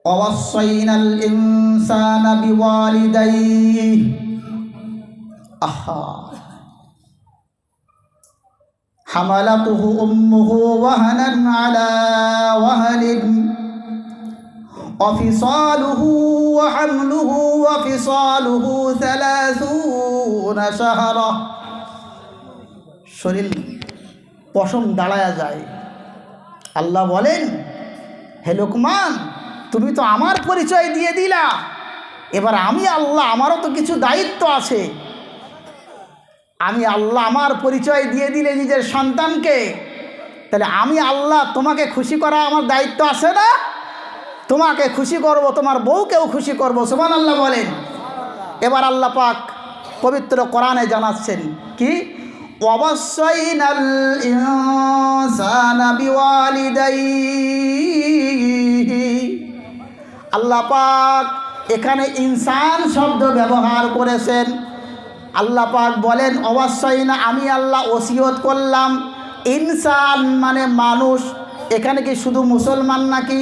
ওয়াসাইনাল ইনসানা বিওয়ালিদাইহি হামালাতুহু উম্মুহু ওয়াহানান আলা ওয়াহানিন ওয়াফিসালুহু ওয়া হামলুহু ওয়া ফিসালুহু 30 শাহরা। শরীর পশম দাঁড়ায়া যায়। আল্লাহ বলেন, হে লোকমান, তুমি তো আমার পরিচয় দিয়ে দিলা, এবার আমি আল্লাহ, আমারও তো কিছু দায়িত্ব আছে। আমি আল্লাহ আমার পরিচয় দিয়ে দিলে নিজের সন্তানকে, তাহলে আমি আল্লাহ তোমাকে খুশি করা আমার দায়িত্ব আছে না? তোমাকে খুশি করব, তোমার বউকেও খুশি করব। সুবহানাল্লাহ বলেন। এবার আল্লাহ পাক পবিত্র কোরআনে জানাচ্ছেন কি? ওয়াসাইনাল ইনসানা বিওয়ালিদাইহি। আল্লাহ পাক এখানে ইনসান শব্দ ব্যবহার করেছেন। আল্লাহ পাক বলেন ওয়াসাইনা, আমি আল্লাহ ওসিয়ত করলাম। ইনসান মানে মানুষ। এখানে কি শুধু মুসলমান নাকি?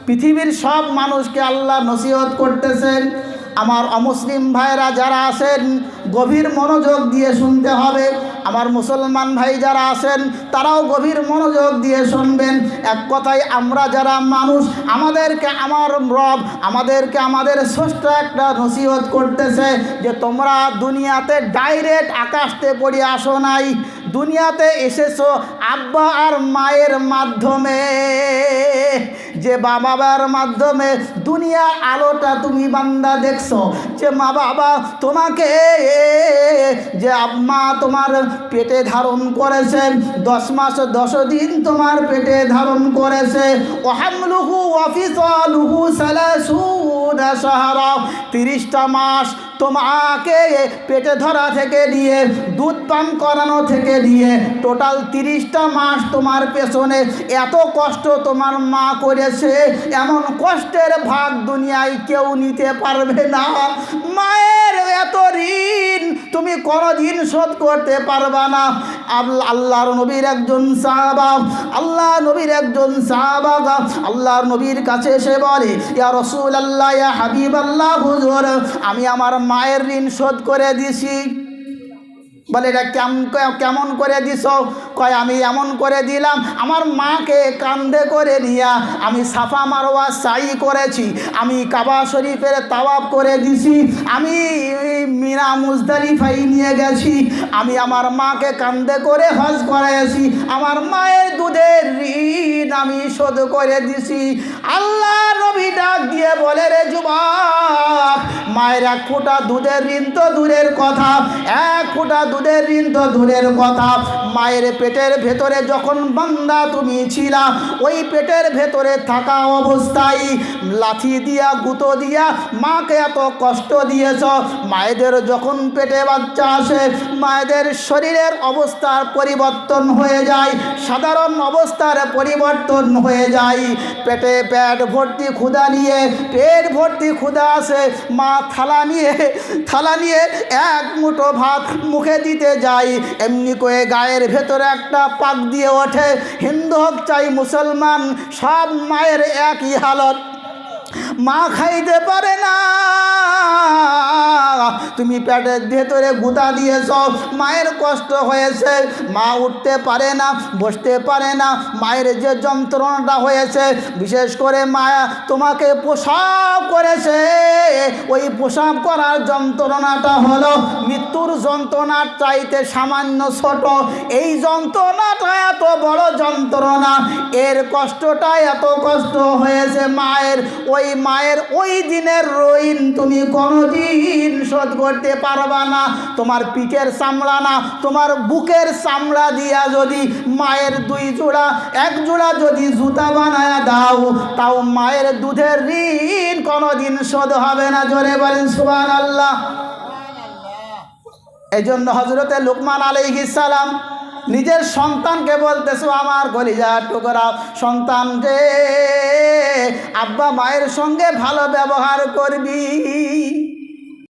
পৃথিবীর সব মানুষকে আল্লাহ নসিহত করতেছেন। আমার অমুসলিম ভাইরা যারা আছেন গভীর মনোযোগ দিয়ে শুনতে হবে। আমার মুসলমান ভাই যারা আছেন তারাও গভীর মনোযোগ দিয়ে শুনবেন। এক কথায় আমরা যারা মানুষ, আমাদেরকে আমার রব, আমাদেরকে আমাদের স্রষ্টা একটা নসিহত করতেছে যে তোমরা দুনিয়াতে ডাইরেক্ট আকাশতে পড়ে আসো নাই, দুনিয়াতে এসেছো আব্বা আর মায়ের মাধ্যমে। যে বাবার মাধ্যমে দুনিয়ার আলোটা তুমি বান্দা দেখছো, যে মা বাবা তোমাকে, যে আম্মা তোমার পেটে ধারণ করেছে, 10 মাস 10 দিন তোমার পেটে ধারণ করেছে। ওয়াহামলুহু ওয়াফিসালুহু 30 শাহরা, 30টা মাস তোমাকে পেটে ধরা থেকে নিয়ে দুধ পান করানো থেকে নিয়ে টোটাল 30টা মাস তোমার পেছনে এত কষ্ট তোমার মা করেছে। এমন কষ্টের ভাগ দুনিয়ায় কেউ নিতে পারবে না। মায়ের এত ঋণ তুমি কোনোদিন শোধ করতে পারবা না। আল্লাহর নবীর একজন সাহাবা, আল্লাহর নবীর কাছে এসে বলে, ইয়া রাসূলুল্লাহ, ইয়া হাবিবাল্লাহ, হুজুর আমি আমার মায়ের ঋণ শোধ করে দিছি। বলে, এটা কেমন করে দিছ? কয়, আমি এমন করে দিলাম, আমার মাকে কাঁধে করে নিয়া আমি সাফা মারওয়া সাই করেছি, আমি কাবা শরীফের তাওয়াফ করে দিছি, আমি মিনা মুজদালিফায় নিয়ে গেছি, আমি আমার মাকে কাঁধে করে হজ করেছি, আমার মায়ের দুধের ঋণ আমি শোধ করে দিছি। আল্লাহ নবী ডাক দিয়ে বলে, রে যুবক, মায়ের 1 ফোঁটা দুধের ঋণ তো দূরের কথা, 1 ফোঁটা দুধের ঋণ তো দূরের কথা, মায়ের পেটের ভেতরে যখন বান্দা তুমি ছিলা, ওই পেটের ভেতরে থাকা অবস্থায় লাঠি দিয়া গুঁতো দিয়া মাকে এত কষ্ট দিয়েছ। মায়েদের যখন পেটে বাচ্চা আসে, মায়েদের শরীরের অবস্থার পরিবর্তন হয়ে যায়, সাধারণ অবস্থার পরিবর্তন হয়ে যায়। পেটে পেট ভর্তি ক্ষুধা নিয়ে, পেট ভর্তি ক্ষুধা আসে, মা থালা নিয়ে 1 মুঠো ভাত মুখে দিতে যাই, এমনি করে গায়ের ভেতরে একটা পাক দিয়ে ওঠে। হিন্দু হোক চাই মুসলমান, সব মায়ের একই হালত, মা খাইতে পারে না। তুমি পেটের ভেতরে গুঁতা দিয়েছ, মায়ের কষ্ট হয়েছে, মা উঠতে পারে না, বসতে পারে না, মায়ের যে যন্ত্রণাটা হয়েছে, বিশেষ করে মা তোমাকে প্রসব করেছে, ওই প্রসব করার যন্ত্রণাটা হলো মৃত্যুর যন্ত্রণার চাইতে সামান্য ছোট। এই যন্ত্রণাটা এত বড় যন্ত্রণা, এর কষ্টটা এত কষ্ট হয়েছে মায়ের, ওই দিনের ঋণ তুমি কোনোদিন শোধ করতে পারবা না। তোমার পিঠের চামড়া না, তোমার বুকের চামড়া দিয়া যদি মায়ের 2 জোড়া 1 জোড়া যদি জুতা বানায় দাও, তাও মায়ের দুধের ঋণ কোনোদিন শোধ হবে না। জোরে বলেন সুবহানাল্লাহ। এই জন্য হযরতে লুকমান আলাইহিস সালাম নিজের সন্তানকে বলতেছো, আমার কলিজার টুকরা সন্তান রে, আব্বা মায়ের সঙ্গে ভালো ব্যবহার করবি।